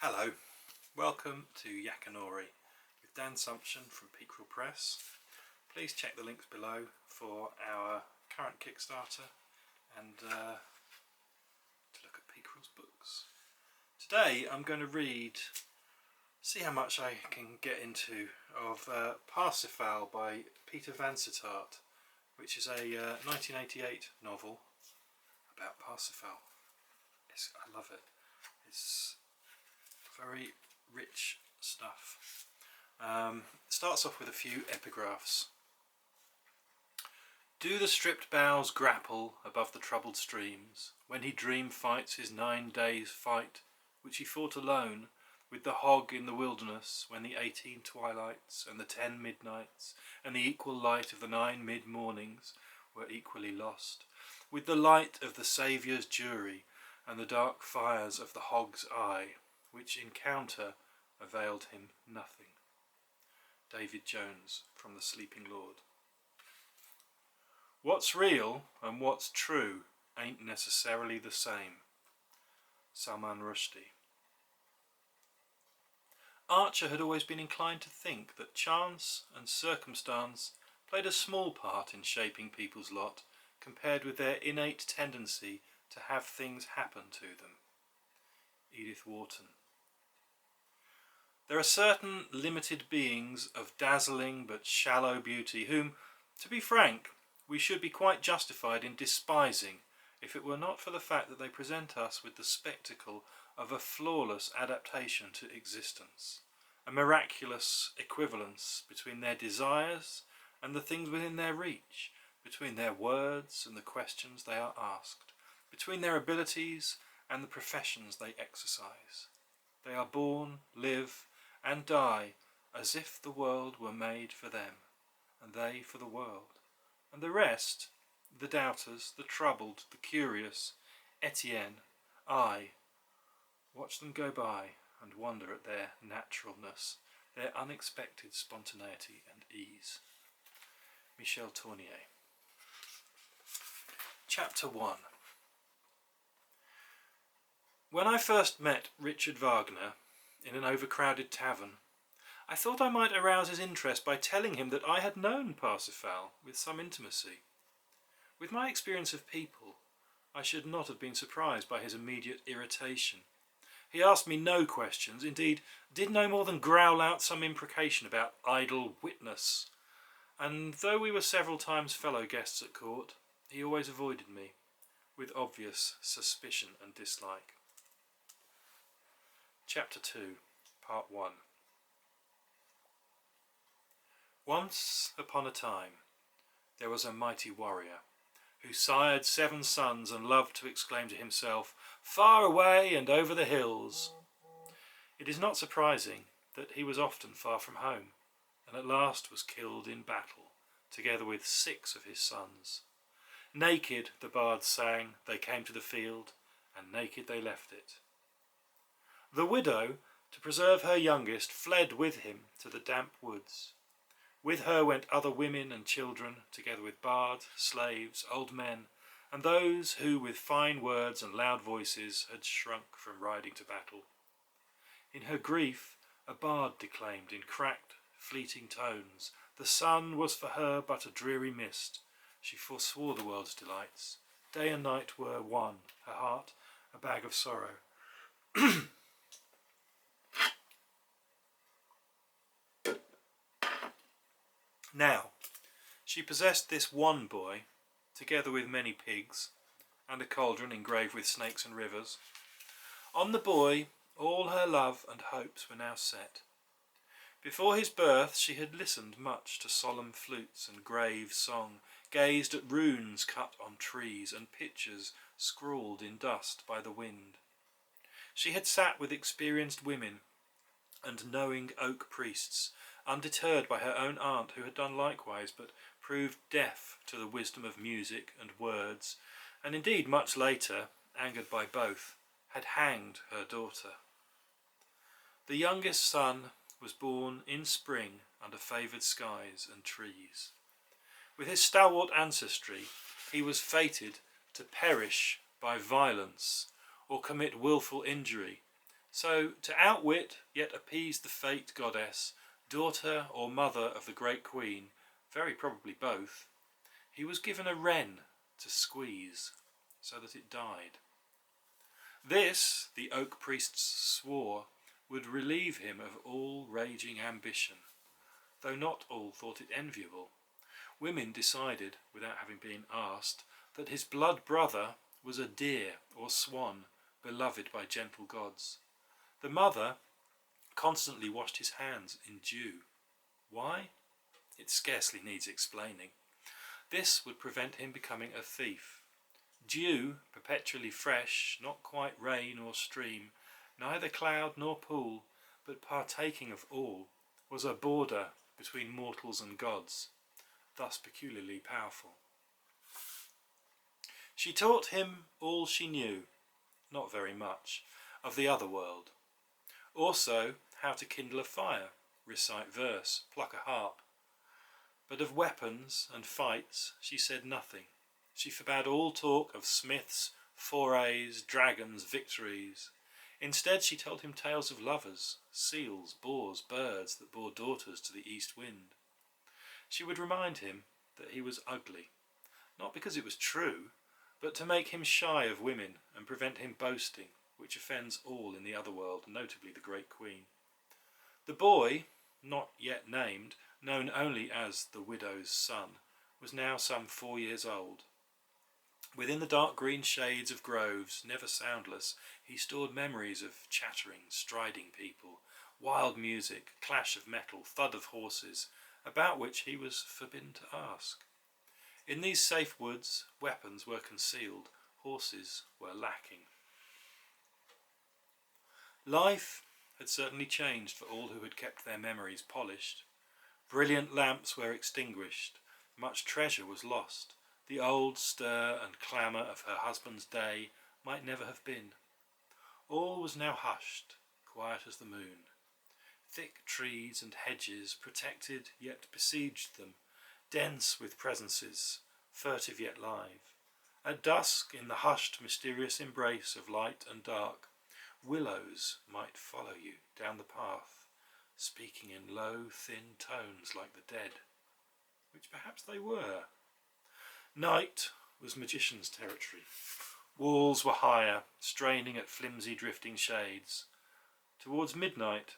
Hello, welcome to Yakanori with Dan Sumption from Peakrel Press. Please check the links below for our current Kickstarter and to look at Peakrel's books. Today I'm going to see how much I can get into of Parsifal by Peter Vansittart, which is a 1988 novel about Parsifal. I love it. It's very rich stuff. Starts off with a few epigraphs. Do the stripped boughs grapple above the troubled streams, when he dream fights his 9 days' fight, which he fought alone, with the hog in the wilderness, when the 18 twilights, and the 10 midnights, and the equal light of the 9 mid-mornings were equally lost, with the light of the Saviour's jury, and the dark fires of the hog's eye, which encounter availed him nothing. David Jones from The Sleeping Lord. What's real and what's true ain't necessarily the same. Salman Rushdie. Archer had always been inclined to think that chance and circumstance played a small part in shaping people's lot compared with their innate tendency to have things happen to them. Edith Wharton. There are certain limited beings of dazzling but shallow beauty whom, to be frank, we should be quite justified in despising if it were not for the fact that they present us with the spectacle of a flawless adaptation to existence, a miraculous equivalence between their desires and the things within their reach, between their words and the questions they are asked, between their abilities and the professions they exercise. They are born, live, and die as if the world were made for them, and they for the world. And the rest, the doubters, the troubled, the curious, Etienne, I, watch them go by and wonder at their naturalness, their unexpected spontaneity and ease. Michel Tournier. Chapter 1. When I first met Richard Wagner in an overcrowded tavern, I thought I might arouse his interest by telling him that I had known Parsifal with some intimacy. With my experience of people, I should not have been surprised by his immediate irritation. He asked me no questions, indeed did no more than growl out some imprecation about idle witness, and though we were several times fellow guests at court, he always avoided me, with obvious suspicion and dislike. Chapter 2, Part 1. Once upon a time, there was a mighty warrior, who sired 7 sons and loved to exclaim to himself, "Far away and over the hills." It is not surprising that he was often far from home, and at last was killed in battle, together with 6 of his sons. Naked, the bards sang, they came to the field, and naked they left it. The widow, to preserve her youngest, fled with him to the damp woods. With her went other women and children, together with bards, slaves, old men, and those who with fine words and loud voices had shrunk from riding to battle. In her grief a bard declaimed in cracked, fleeting tones. The sun was for her but a dreary mist. She forswore the world's delights. Day and night were one, her heart a bag of sorrow. Now, she possessed this one boy, together with many pigs, and a cauldron engraved with snakes and rivers. On the boy all her love and hopes were now set. Before his birth she had listened much to solemn flutes and grave song, gazed at runes cut on trees and pictures scrawled in dust by the wind. She had sat with experienced women and knowing oak priests, undeterred by her own aunt who had done likewise, but proved deaf to the wisdom of music and words, and indeed much later, angered by both, had hanged her daughter. The youngest son was born in spring under favoured skies and trees. With his stalwart ancestry, he was fated to perish by violence or commit wilful injury, So, to outwit yet appease the fate goddess, daughter or mother of the great queen, very probably both, he was given a wren to squeeze, so that it died. This, the oak priests swore, would relieve him of all raging ambition, though not all thought it enviable. Women decided, without having been asked, that his blood brother was a deer or swan, beloved by gentle gods. The mother constantly washed his hands in dew. Why? It scarcely needs explaining. This would prevent him becoming a thief. Dew, perpetually fresh, not quite rain or stream, neither cloud nor pool, but partaking of all, was a border between mortals and gods, thus peculiarly powerful. She taught him all she knew, not very much, of the other world. Also, how to kindle a fire, recite verse, pluck a harp. But of weapons and fights she said nothing. She forbade all talk of smiths, forays, dragons, victories. Instead she told him tales of lovers, seals, boars, birds that bore daughters to the east wind. She would remind him that he was ugly, not because it was true, but to make him shy of women and prevent him boasting, which offends all in the other world, notably the great queen. The boy, not yet named, known only as the widow's son, was now some 4 years old. Within the dark green shades of groves, never soundless, he stored memories of chattering, striding people, wild music, clash of metal, thud of horses, about which he was forbidden to ask. In these safe woods, weapons were concealed, horses were lacking. Life had certainly changed for all who had kept their memories polished. Brilliant lamps were extinguished, much treasure was lost. The old stir and clamour of her husband's day might never have been. All was now hushed, quiet as the moon. Thick trees and hedges protected yet besieged them, dense with presences, furtive yet live. At dusk, in the hushed, mysterious embrace of light and dark, willows might follow you down the path, speaking in low, thin tones like the dead, which perhaps they were. Night was magician's territory. Walls were higher, straining at flimsy drifting shades. Towards midnight,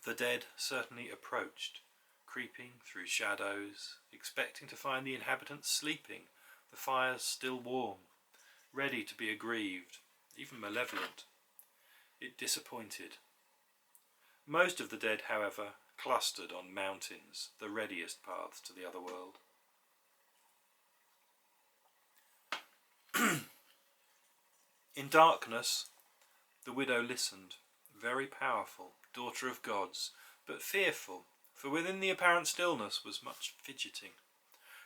the dead certainly approached, creeping through shadows, expecting to find the inhabitants sleeping, the fires still warm, ready to be aggrieved, even malevolent. It disappointed. Most of the dead, however, clustered on mountains, the readiest paths to the other world. In darkness, the widow listened, very powerful, daughter of gods, but fearful, for within the apparent stillness was much fidgeting.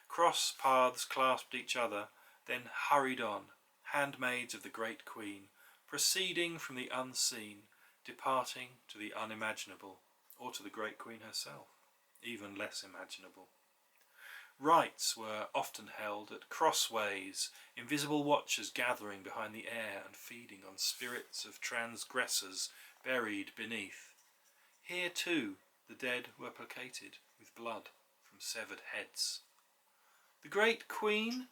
Cross paths clasped each other, then hurried on, handmaids of the great queen, proceeding from the unseen, departing to the unimaginable, or to the great queen herself, even less imaginable. Rites were often held at crossways, invisible watchers gathering behind the air and feeding on spirits of transgressors buried beneath. Here too the dead were placated with blood from severed heads. The great queen,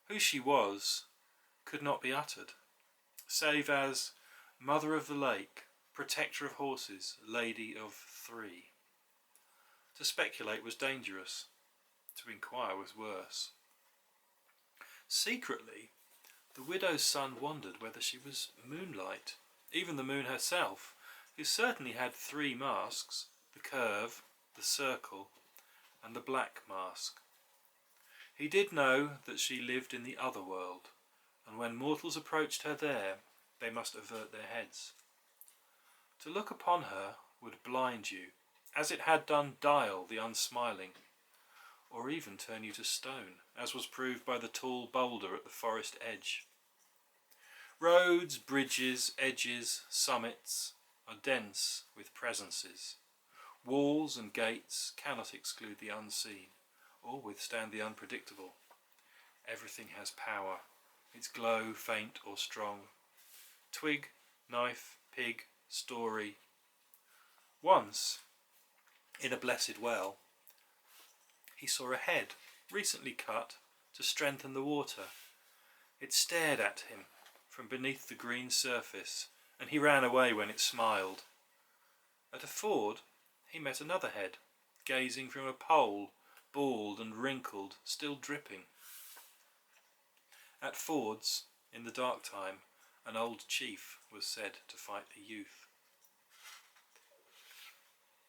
who she was, could not be uttered, save as mother of the lake, protector of horses, lady of 3. To speculate was dangerous. To inquire was worse. Secretly, the widow's son wondered whether she was moonlight, even the moon herself, who certainly had 3 masks, the curve, the circle, and the black mask. He did know that she lived in the other world, and when mortals approached her there, they must avert their heads. To look upon her would blind you, as it had done Dial the unsmiling, or even turn you to stone, as was proved by the tall boulder at the forest edge. Roads, bridges, edges, summits are dense with presences. Walls and gates cannot exclude the unseen, or withstand the unpredictable. Everything has power, its glow faint or strong. Twig, knife, pig story. Once, in a blessed well, he saw a head recently cut to strengthen the water. It stared at him from beneath the green surface, and he ran away when it smiled. At a ford he met another head, gazing from a pole, bald and wrinkled, still dripping. At fords, in the dark time, an old chief was said to fight a youth.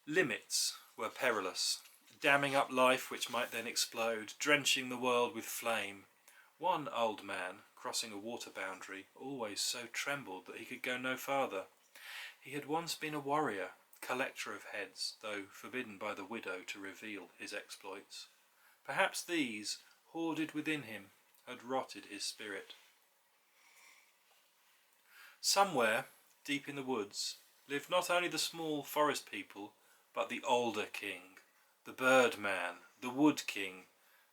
Limits were perilous, damming up life which might then explode, drenching the world with flame. One old man, crossing a water boundary, always so trembled that he could go no farther. He had once been a warrior, collector of heads, though forbidden by the widow to reveal his exploits. Perhaps these, hoarded within him, had rotted his spirit. Somewhere, deep in the woods, lived not only the small forest people, but the older king, the bird man, the wood king,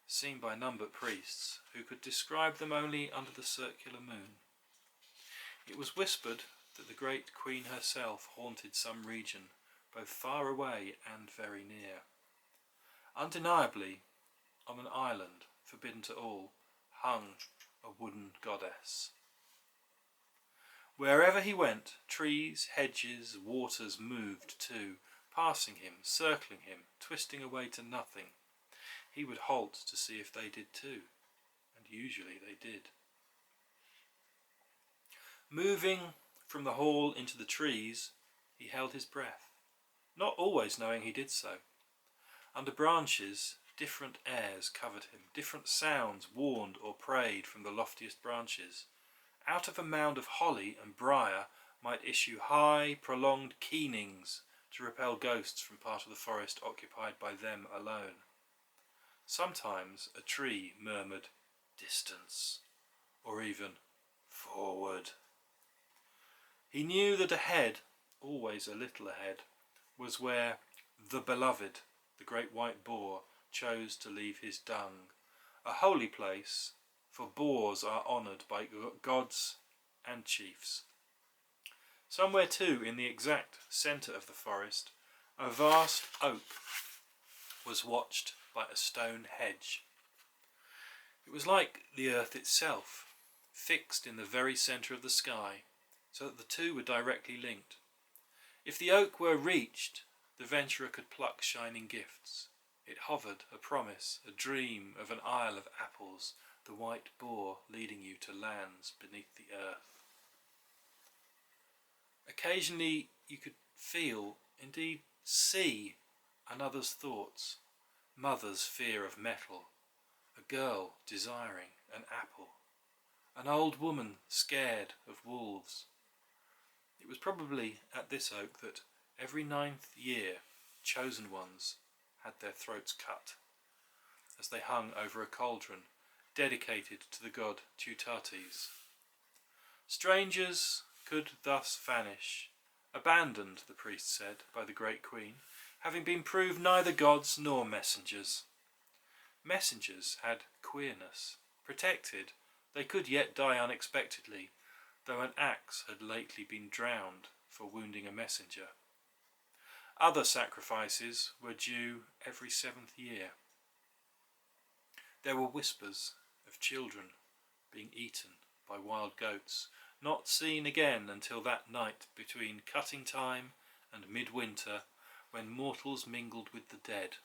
seen by none but priests, who could describe them only under the circular moon. It was whispered that the great queen herself haunted some region, both far away and very near. Undeniably, on an island, forbidden to all, hung a wooden goddess. Wherever he went, trees, hedges, waters moved too, passing him, circling him, twisting away to nothing. He would halt to see if they did too, and usually they did. Moving from the hall into the trees, he held his breath, not always knowing he did so. Under branches, different airs covered him, different sounds warned or prayed from the loftiest branches. Out of a mound of holly and briar might issue high, prolonged keenings to repel ghosts from part of the forest occupied by them alone. Sometimes a tree murmured, "Distance," or even, "Forward." He knew that ahead, always a little ahead, was where the beloved, the great white boar, chose to leave his dung, a holy place, for boars are honoured by gods and chiefs. Somewhere too, in the exact centre of the forest, a vast oak was watched by a stone hedge. It was like the earth itself, fixed in the very centre of the sky, so that the two were directly linked. If the oak were reached, the venturer could pluck shining gifts. It hovered, a promise, a dream of an isle of apples, the white boar leading you to lands beneath the earth. Occasionally you could feel, indeed see, another's thoughts, mother's fear of metal, a girl desiring an apple, an old woman scared of wolves. It was probably at this oak that every 9th year chosen ones had their throats cut, as they hung over a cauldron dedicated to the god Teutates. Strangers could thus vanish, abandoned, the priest said, by the great queen, having been proved neither gods nor messengers. Messengers had queerness. Protected, they could yet die unexpectedly, though an axe had lately been drowned for wounding a messenger. Other sacrifices were due every 7th year. There were whispers of children being eaten by wild goats, not seen again until that night between cutting time and midwinter, when mortals mingled with the dead.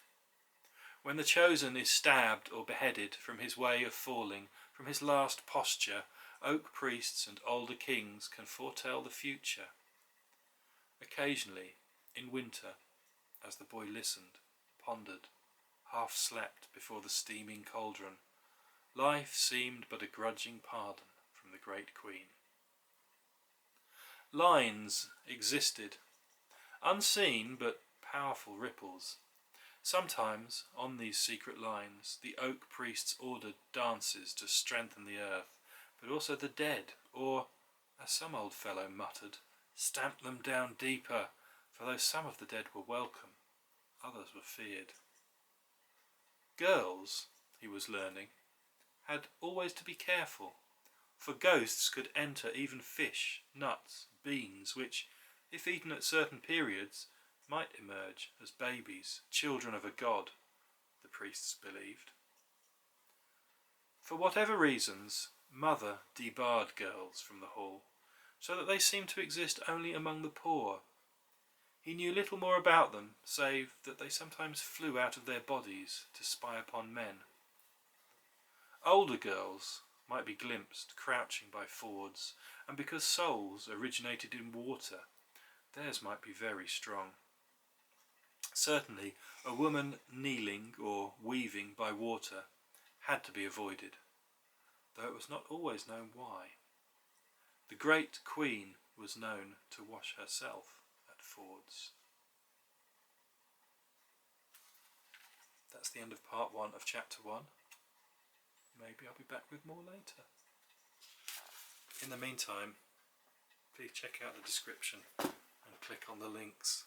When the chosen is stabbed or beheaded from his way of falling, from his last posture, oak priests and older kings can foretell the future. Occasionally, in winter, as the boy listened, pondered, half slept before the steaming cauldron, life seemed but a grudging pardon from the great queen. Lines existed, unseen but powerful ripples. Sometimes, on these secret lines, the oak priests ordered dances to strengthen the earth, but also the dead, or, as some old fellow muttered, stamp them down deeper, for though some of the dead were welcome, others were feared. Girls, he was learning, had always to be careful, for ghosts could enter even fish, nuts, beans, which, if eaten at certain periods, might emerge as babies, children of a god, the priests believed. For whatever reasons, Mother debarred girls from the hall, so that they seemed to exist only among the poor. He knew little more about them, save that they sometimes flew out of their bodies to spy upon men. Older girls might be glimpsed crouching by fords, and because souls originated in water, theirs might be very strong. Certainly, a woman kneeling or weaving by water had to be avoided, though it was not always known why. The great queen was known to wash herself at fords. That's the end of part 1 of chapter 1. Maybe I'll be back with more later. In the meantime, please check out the description and click on the links.